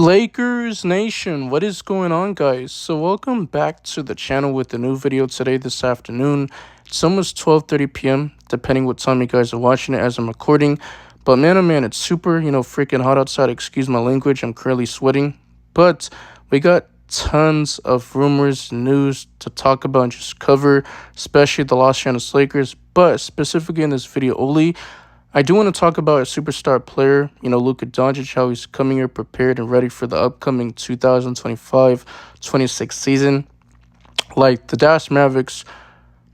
Lakers Nation, what is going on, guys? So welcome back to the channel with a new video today this afternoon. It's almost 12:30 p.m. depending what time you guys are watching it as I'm recording. But man, oh man, it's super, freaking hot outside. Excuse my language. I'm currently sweating. But we got tons of rumors, news to talk about and just cover, especially the Los Angeles Lakers. But specifically in this video only, I do want to talk about a superstar player, Luka Doncic, how he's coming here prepared and ready for the upcoming 2025-26 season. Like, the Dallas Mavericks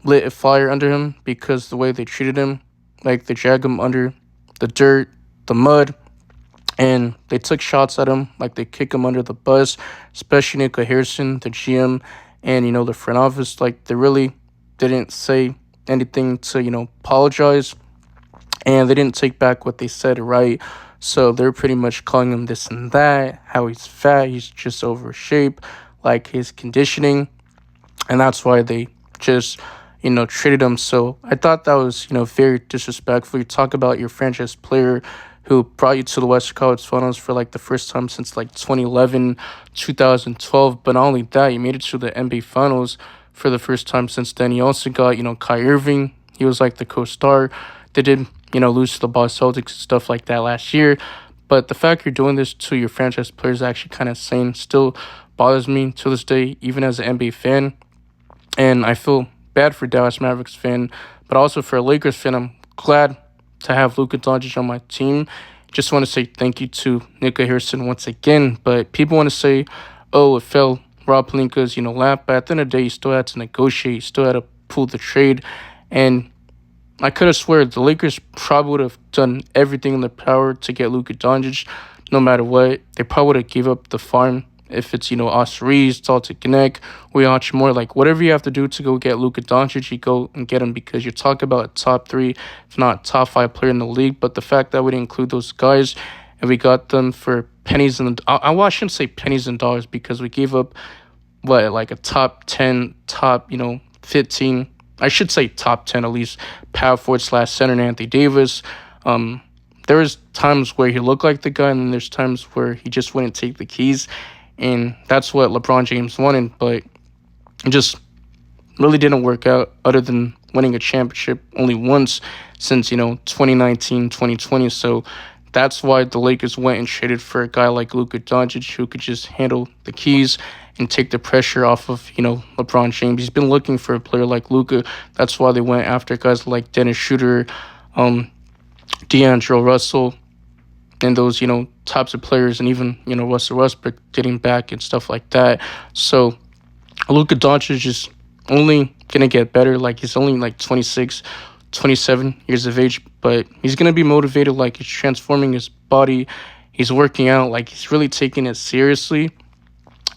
lit a fire under him because the way they treated him, like they dragged him under the dirt, the mud, and they took shots at him, like they kick him under the bus, especially Nico Harrison, the GM, and, the front office. Like, they really didn't say anything to, apologize. And they didn't take back what they said, right? So they're pretty much calling him this and that, how he's fat, he's just over shape, like his conditioning. And that's why they just, traded him. So I thought that was, very disrespectful. You talk about your franchise player who brought you to the Western Conference Finals for like the first time since like 2011, 2012. But not only that, you made it to the NBA Finals for the first time since then. You also got, Kyrie Irving. He was like the co-star. They did, lose to the Boston Celtics and stuff like that last year. But the fact you're doing this to your franchise players is actually kind of insane. Still bothers me to this day, even as an NBA fan. And I feel bad for Dallas Mavericks fan, but also for a Lakers fan. I'm glad to have Luka Doncic on my team. Just want to say thank you to Nico Harrison once again. But people want to say, oh, it fell Rob Pelinka's, lap. But at the end of the day, you still had to negotiate. You still had to pull the trade. And I could have swear the Lakers probably would have done everything in their power to get Luka Doncic, no matter what. They probably would have gave up the farm if it's, Austin Reeves, Dalton Connect, Weach more. Like, whatever you have to do to go get Luka Doncic, you go and get him because you're talking about a top 3, if not top 5 player in the league. But the fact that we didn't include those guys and we got them for pennies and I shouldn't say pennies and dollars because we gave up, like a top 10, top, 15, I should say top 10 at least, power forward / center, Anthony Davis. There was times where he looked like the guy, and then there's times where he just wouldn't take the keys, and that's what LeBron James wanted, but it just really didn't work out other than winning a championship only once since, 2019, 2020. So that's why the Lakers went and traded for a guy like Luka Doncic who could just handle the keys and take the pressure off of, LeBron James. He's been looking for a player like Luka. That's why they went after guys like Dennis Schroeder, D'Angelo Russell, and those, types of players, and even, Russell Westbrook getting back and stuff like that. So Luka Doncic is only going to get better. Like, he's only like 26, 27 years of age, but he's going to be motivated. Like, he's transforming his body. He's working out. Like, he's really taking it seriously.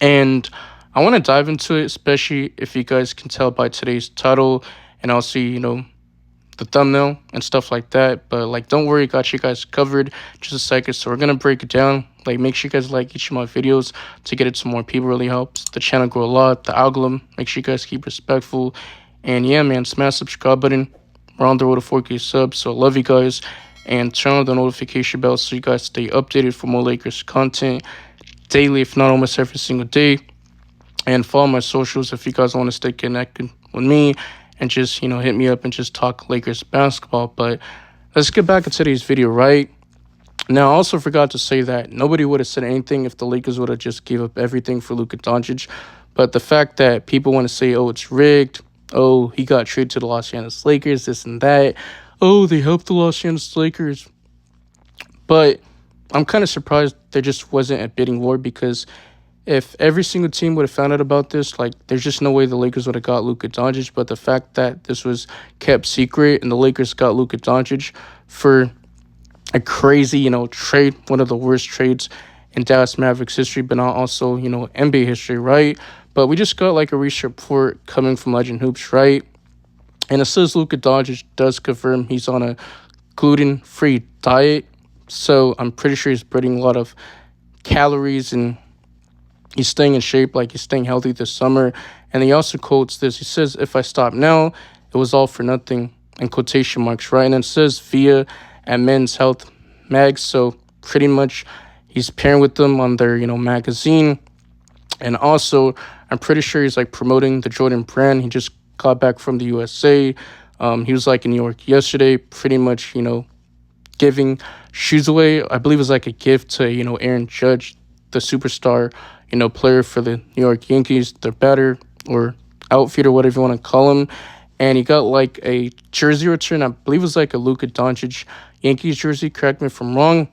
And I want to dive into it, especially if you guys can tell by today's title and also, the thumbnail and stuff like that. But, like, don't worry, got you guys covered. Just a second. So we're going to break it down. Like, make sure you guys like each of my videos to get it to more people. Really helps the channel grow a lot. The algorithm, make sure you guys keep respectful. And, yeah, man, smash the subscribe button. We're on the road to 4K subs, so I love you guys. And turn on the notification bell so you guys stay updated for more Lakers content daily, if not almost every single day. And follow my socials if you guys want to stay connected with me and just, hit me up and just talk Lakers basketball. But let's get back into today's video, right? Now, I also forgot to say that nobody would have said anything if the Lakers would have just gave up everything for Luka Doncic. But the fact that people want to say, oh, it's rigged, oh, he got traded to the Los Angeles Lakers, this and that, oh, they helped the Los Angeles Lakers. But I'm kind of surprised there just wasn't a bidding war, because if every single team would have found out about this, like, there's just no way the Lakers would have got Luka Doncic. But the fact that this was kept secret and the Lakers got Luka Doncic for a crazy, trade, one of the worst trades in Dallas Mavericks history, but not also, NBA history, right? But we just got like a recent report coming from Legend Hoops, right? And it says Luka Doncic does confirm he's on a gluten-free diet. So I'm pretty sure he's burning a lot of calories and he's staying in shape, like he's staying healthy this summer. And he also quotes this. He says, if I stop now, it was all for nothing, in quotation marks, right? And it says via at Men's Health Mag. So pretty much He's pairing with them on their, magazine. And also, I'm pretty sure he's like promoting the Jordan brand. He just got back from the USA. He was like in New York yesterday, pretty much, giving shoes away. I believe it was like a gift to, Aaron Judge, the superstar, player for the New York Yankees, their batter or outfielder, whatever you want to call him. And he got like a jersey return. I believe it was like a Luka Doncic Yankees jersey. Correct me if I'm wrong.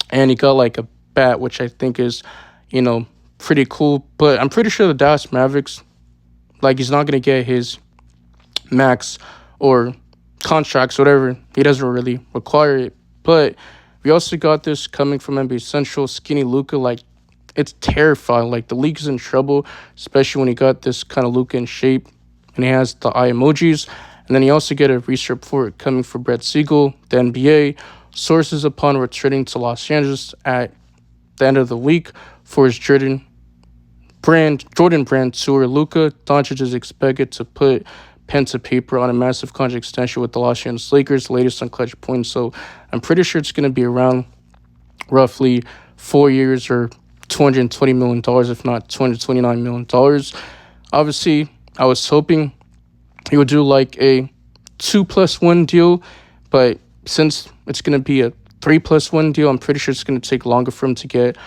And he got like a bat, which I think is, you know, pretty cool. But I'm pretty sure the Dallas Mavericks, like, he's not going to get his max or contracts, whatever. He doesn't really require it. But we also got this coming from NBA Central. Skinny Luka, like, it's terrifying. Like, the league's in trouble, especially when he got this kind of Luka in shape and he has the eye emojis. And then you also get a research report coming from Brett Siegel, the NBA. Sources upon returning to Los Angeles at the end of the week for his Jordan brand tour. Luka Doncic is expected to put pen to paper on a massive contract extension with the Los Angeles Lakers, latest on Clutch Points. So I'm pretty sure it's going to be around roughly 4 years or $220 million, if not $229 million. Obviously, I was hoping he would do like a 2+1 deal, but since it's going to be a 3+1 deal, I'm pretty sure it's going to take longer for him to get,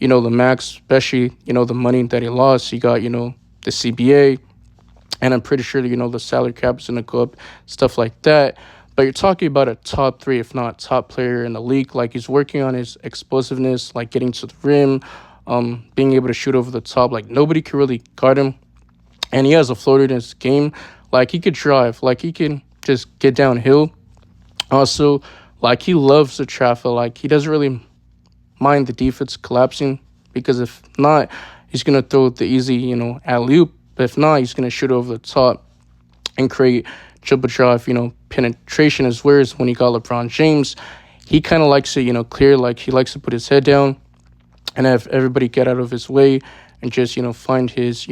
the max, especially, the money that he lost. He got, the CBA, and I'm pretty sure, the salary cap is going to go up, stuff like that. But you're talking about a top 3, if not top player in the league. Like, he's working on his explosiveness, like getting to the rim, being able to shoot over the top. Like, nobody can really guard him. And he has a floater in his game. Like, he could drive. Like, he can just get downhill. Also, like, he loves the traffic. Like, he doesn't really mind the defense collapsing, because if not, he's going to throw the easy, alley-oop. But if not, he's going to shoot over the top and create dribble drive, penetration. As whereas when he got LeBron James, he kind of likes to, clear. Like, he likes to put his head down and have everybody get out of his way and just, find his,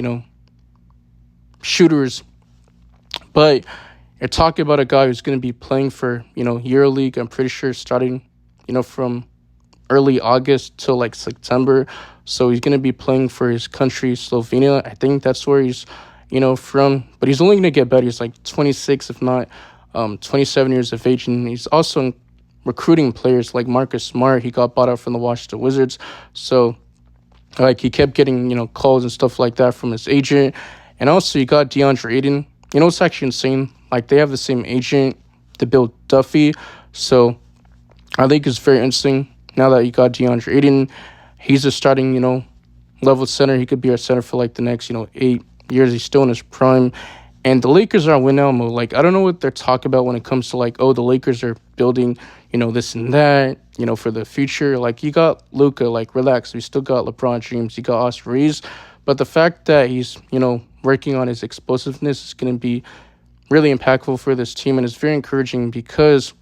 shooters. But you're talking about a guy who's going to be playing for, EuroLeague. I'm pretty sure starting, from early August till like September. So he's going to be playing for his country, Slovenia. I think that's where he's, from. But he's only going to get better. He's like 26, if not 27 years of age. And he's also recruiting players like Marcus Smart. He got bought out from the Washington Wizards. So, like, he kept getting, calls and stuff like that from his agent. And also, you got DeAndre Ayton. It's actually insane. Like, they have the same agent, the Bill Duffy. So I think it's very interesting now that you got DeAndre Ayton. He's a starting, level center. He could be our center for like the next, 8 years. He's still in his prime. And the Lakers are on win now mode. Like, I don't know what they're talking about when it comes to like, oh, the Lakers are building, this and that, for the future. Like, you got Luka, like, relax. We still got LeBron James. You got Austin Reeves. But the fact that he's, working on his explosiveness is going to be really impactful for this team. And it's very encouraging, because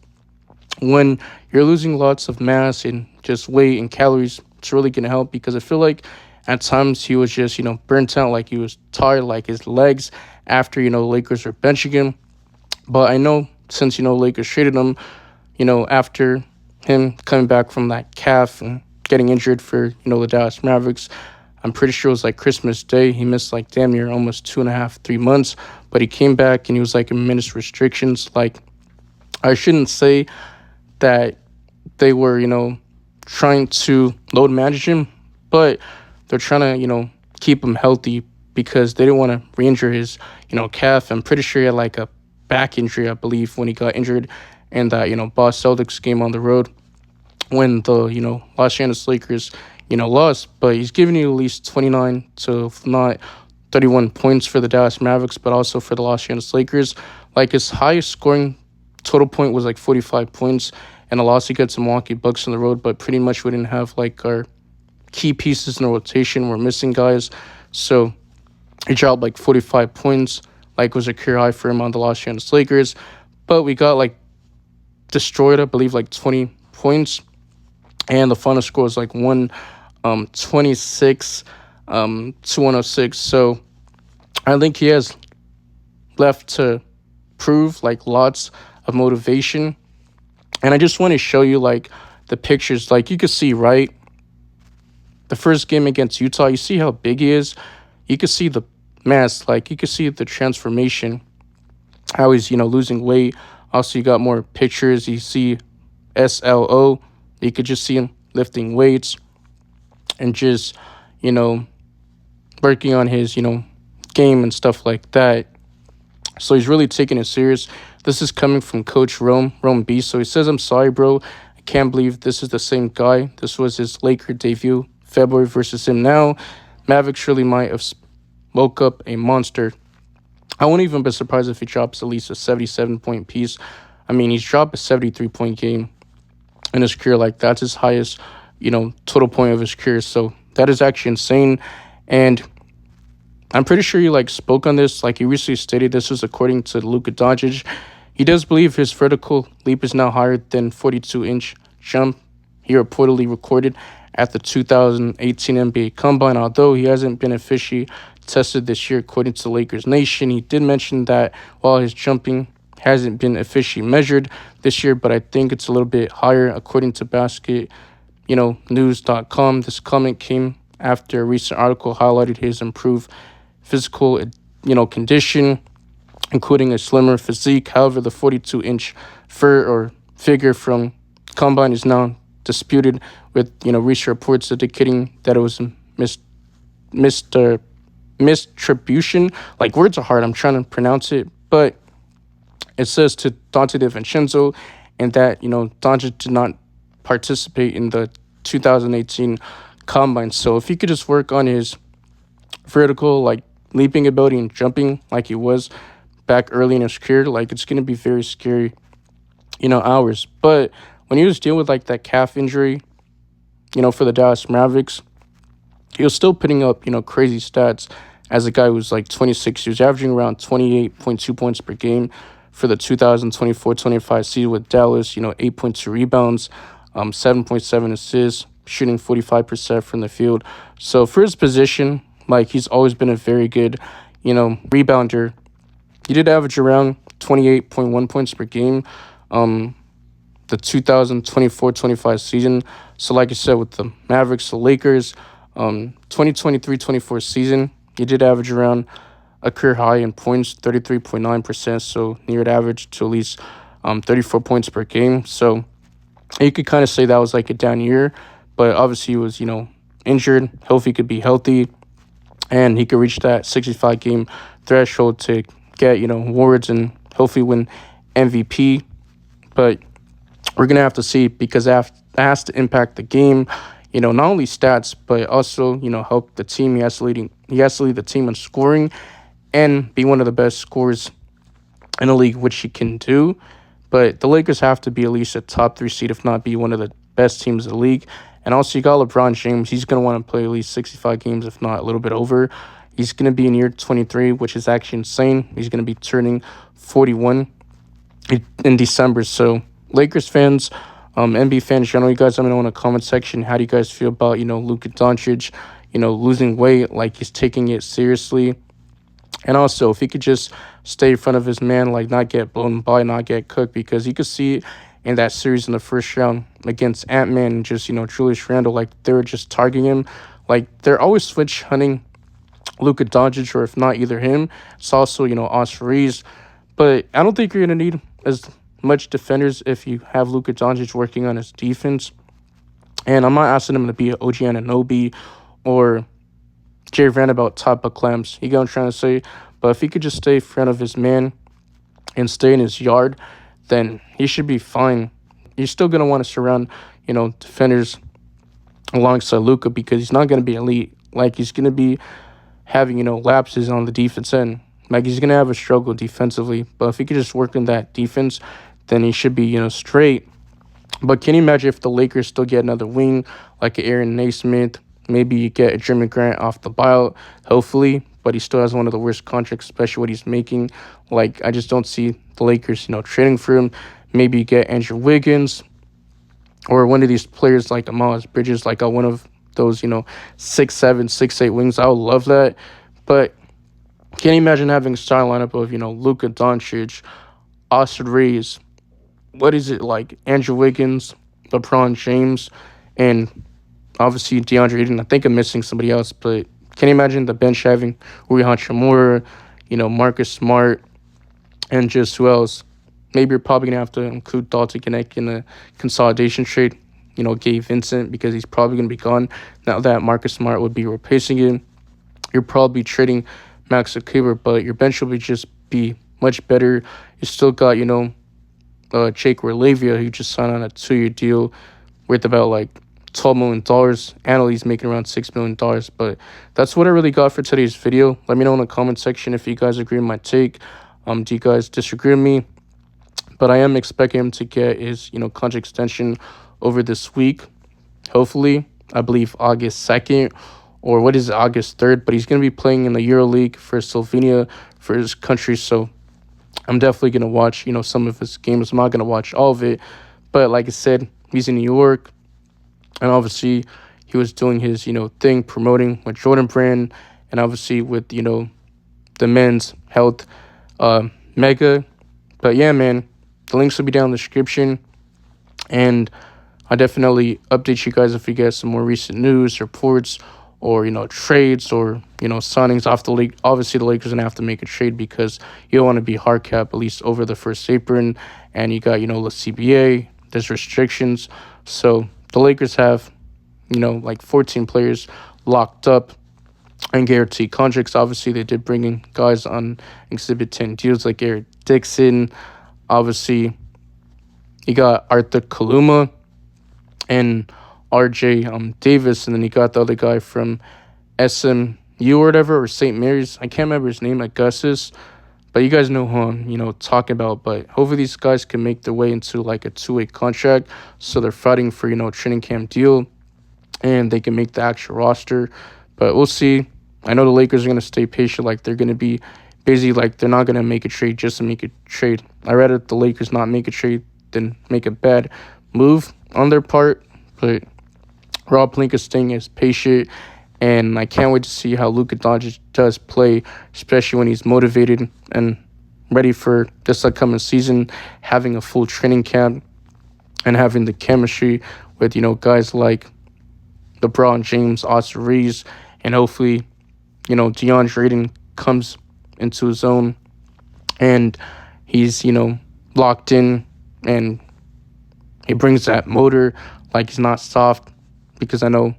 when you're losing lots of mass and just weight and calories, it's really going to help. Because I feel like at times he was just, burnt out, like he was tired, like his legs after, the Lakers were benching him. But I know since, Lakers traded him, after him coming back from that calf and getting injured for, the Dallas Mavericks, I'm pretty sure it was like Christmas Day. He missed like damn near almost 2.5, 3 months. But he came back and he was like in minutes restrictions. Like, I shouldn't say that they were, trying to load manage him, but they're trying to, keep him healthy, because they didn't want to re-injure his, calf. I'm pretty sure he had like a back injury, I believe, when he got injured in that, Boston Celtics game on the road when the, Los Angeles Lakers, lost. But he's giving you at least 29 to, if not 31 points for the Dallas Mavericks, but also for the Los Angeles Lakers. Like, his highest scoring total point was like 45 points, and a loss against the Milwaukee Bucks on the road. But pretty much we didn't have like our key pieces in the rotation. We're missing guys. So he dropped like 45 points, like was a career high for him on the Los Angeles Lakers. But we got like destroyed, I believe, like 20 points. And the final score was like 126 to 106. So I think he has left to prove, like, lots of motivation. And I just want to show you like the pictures. Like, you can see, right, The first game against Utah, you see how big he is. You can see the mass, like you can see the transformation, how he's losing weight. Also, you got more pictures. You see SLO. You could just see him lifting weights and just you know working on his game and stuff like that. So he's really taking it serious. This is coming from Coach Rome B. So he says, "I'm sorry, bro. I can't believe this is the same guy. This was his Laker debut, February versus him now. Mavic surely might have woke up a monster. I wouldn't even be surprised if he drops at least a 77-point piece. I mean, he's dropped a 73-point game in his career. Like, that's his highest, total point of his career. So that is actually insane. And I'm pretty sure you spoke on this. Like, he recently stated this was according to Luka Doncic. He does believe his vertical leap is now higher than 42-inch jump he reportedly recorded at the 2018 NBA Combine. Although he hasn't been officially tested this year, according to Lakers Nation, he did mention that while his jumping hasn't been officially measured this year, but I think it's a little bit higher, according to news.com. This comment came after a recent article highlighted his improved physical, condition, including a slimmer physique. However, the 42-inch figure from Combine is now disputed, with recent reports indicating that it was a misattribution. Like, words are hard. I'm trying to pronounce it, but it says to Dante DiVincenzo, and that Doncic did not participate in the 2018 Combine. So if he could just work on his vertical, leaping ability and jumping like he was back early in his career, it's going to be very scary, hours. But when he was dealing with that calf injury, for the Dallas Mavericks, he was still putting up, crazy stats as a guy who was 26. He was averaging around 28.2 points per game for the 2024-25 season with Dallas, 8.2 rebounds, 7.7 assists, shooting 45% from the field. So for his position, he's always been a very good, rebounder. He did average around 28.1 points per game the 2024-25 season. So like I said, with the Mavericks, the Lakers, 2023-24 season, he did average around a career high in points, 33.9%, so near average to at least 34 points per game. So you could kind of say that was a down year, but obviously he was, injured. Hopefully he could be healthy, and he could reach that 65-game threshold to get, awards and hopefully win MVP. But we're going to have to see, because that has to impact the game, not only stats, but also, help the team. He has to lead the team in scoring and be one of the best scorers in the league, which he can do. But the Lakers have to be at least a top 3 seed, if not be one of the best teams in the league. And also, you got LeBron James. He's going to want to play at least 65 games, if not a little bit over. He's going to be in year 23, which is actually insane. He's going to be turning 41 in December. So, Lakers fans, NBA fans, generally, you guys, let me know in the comment section. How do you guys feel about, Luka Doncic, losing weight, he's taking it seriously? And also, if he could just stay in front of his man, not get blown by, not get cooked, because you could see in that series in the first round against Ant-Man and just, Julius Randle, they were just targeting him. They're always switch hunting Luka Doncic, or if not either him, it's also, Austin Reeves. But I don't think you're going to need as much defenders if you have Luka Doncic working on his defense. And I'm not asking him to be an OG Anunoby or Jerry Vanderbilt type of clamps. You get what I'm trying to say? But if he could just stay in front of his man and stay in his yard, then he should be fine. You're still going to want to surround, defenders alongside Luka, because he's not going to be elite. He's going to be having, lapses on the defense end. He's going to have a struggle defensively. But if he could just work on that defense, then he should be, straight. But can you imagine if the Lakers still get another wing, like an Aaron Naismith? Maybe you get a Jeremy Grant off the buyout, hopefully. But he still has one of the worst contracts, especially what he's making. I just don't see the Lakers, trading for him. Maybe you get Andrew Wiggins or one of these players like Miles Bridges, one of those, 6'7", 6'8" wings. I would love that. But can you imagine having a starting lineup of, Luka Doncic, Austin Reeves, what is it, Andrew Wiggins, LeBron James, and Obviously, DeAndre Ayton. I think I'm missing somebody else, but can you imagine the bench having Rui Hachimura, Marcus Smart, and just who else? Maybe you're probably gonna have to include Dalton Connect in a consolidation trade. Gabe Vincent, because he's probably gonna be gone now that Marcus Smart would be replacing him. You're probably trading Max Kluber, but your bench will be much better. You still got Jake Relavia, who just signed on a 2-year deal worth about like $12 million. Annalise making around $6 million. But that's what I really got for today's video. Let me know in the comment section if you guys agree with my take. Do you guys disagree with me? But I am expecting him to get his contract extension over this week. Hopefully, I believe August 2nd, or what is it, August 3rd. But he's going to be playing in the EuroLeague for Slovenia for his country. So I'm definitely going to watch, some of his games. I'm not going to watch all of it. But like I said, he's in New York. And obviously, he was doing his, thing, promoting with Jordan Brand. And obviously with, the men's health mega. But yeah, man, the links will be down in the description. And I definitely update you guys if we get some more recent news, reports, or trades, or signings off the league. Obviously, the Lakers gonna have to make a trade because you don't want to be hard cap at least over the first apron, and you got the CBA. There's restrictions, so the Lakers have like 14 players locked up and guaranteed contracts. Obviously, they did bring in guys on Exhibit 10 deals like Eric Dixon. Obviously, you got Arthur Kaluma and RJ Davis, and then you got the other guy from SMU or whatever, or St. Mary's. I can't remember his name, like Gus's, but you guys know who I'm talking about. But hopefully these guys can make their way into like a 2-way contract, so they're fighting for a training camp deal, and they can make the actual roster. But we'll see. I know the Lakers are gonna stay patient, like they're gonna be busy, like they're not gonna make a trade just to make a trade. I'd rather the Lakers not make a trade than make a bad move on their part. But Rob Pelinka's thing is patient, and I can't wait to see how Luka Doncic does play, especially when he's motivated and ready for this upcoming season, having a full training camp and having the chemistry with guys like LeBron James, Austin Reeves, and hopefully DeAndre Ayton comes into his own and he's locked in, and he brings that motor, like he's not soft, because I know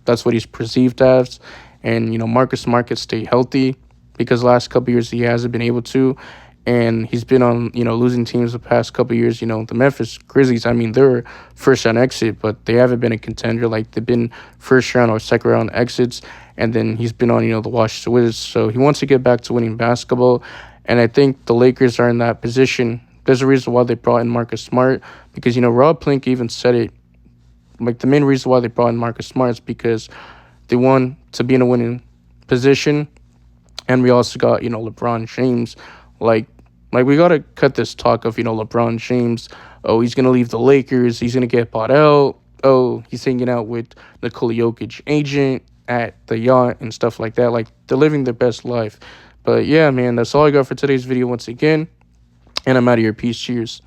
that's what he's perceived as. And Marcus Smart could stay healthy, because last couple years he hasn't been able to, and he's been on losing teams the past couple years. The Memphis Grizzlies, I mean, they're first round exit, but they haven't been a contender. Like, they've been first round or second round exits, and then he's been on the Washington Wizards. So he wants to get back to winning basketball, and I think the Lakers are in that position. There's a reason why they brought in Marcus Smart, because Rob Pelinka even said it. Like, the main reason why they brought in Marcus Smart is because they want to be in a winning position, and we also got LeBron James. Like we gotta cut this talk of LeBron James. Oh, he's gonna leave the Lakers. He's gonna get bought out. Oh, he's hanging out with Nikola Jokic agent at the yacht and stuff like that. Like, they're living their best life. But yeah, man, that's all I got for today's video once again. And I'm out of here. Peace. Cheers.